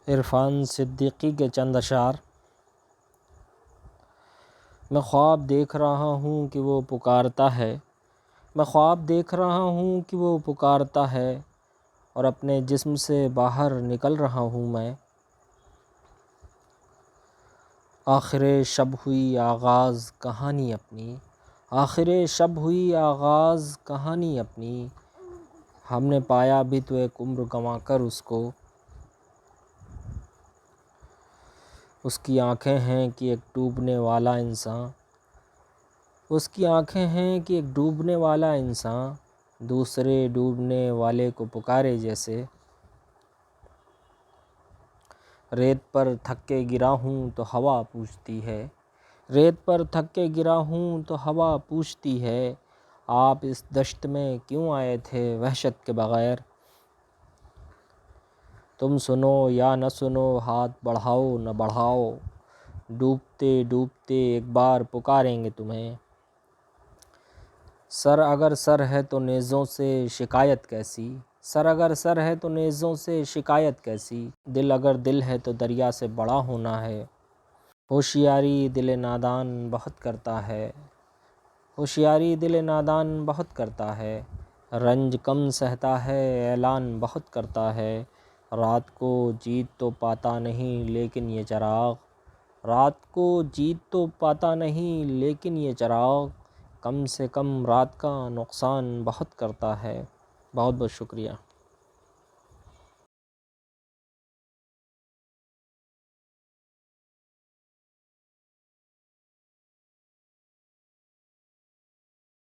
عرفان صدیقی کے چند اشعار۔ میں خواب دیکھ رہا ہوں کہ وہ پکارتا ہے، میں خواب دیکھ رہا ہوں کہ وہ پکارتا ہے، اور اپنے جسم سے باہر نکل رہا ہوں میں۔ آخر شب ہوئی آغاز کہانی اپنی، آخر شب ہوئی آغاز کہانی اپنی، ہم نے پایا بھی تو ایک عمر گنوا کر اس کو۔ اس کی آنکھیں ہیں کہ ایک ڈوبنے والا انسان، اس کی آنکھیں ہیں کہ ایک ڈوبنے والا انسان دوسرے ڈوبنے والے کو پکارے جیسے۔ ریت پر تھک کے گرا ہوں تو ہوا پوچھتی ہے، ریت پر تھک کے گرا ہوں تو ہوا پوچھتی ہے، آپ اس دشت میں کیوں آئے تھے وحشت کے بغیر؟ تم سنو یا نہ سنو ہاتھ بڑھاؤ نہ بڑھاؤ، ڈوبتے ڈوبتے ایک بار پکاریں گے تمہیں۔ سر اگر سر ہے تو نیزوں سے شکایت کیسی، سر اگر سر ہے تو نیزوں سے شکایت کیسی، دل اگر دل ہے تو دریا سے بڑا ہونا ہے۔ ہوشیاری دل نادان بہت کرتا ہے، ہوشیاری دل نادان بہت کرتا ہے، رنج کم سہتا ہے اعلان بہت کرتا ہے، رات کو جیت تو پاتا نہیں لیکن یہ چراغ، رات کو جیت تو پاتا نہیں لیکن یہ چراغ کم سے کم رات کا نقصان بہت کرتا ہے۔ بہت بہت شکریہ۔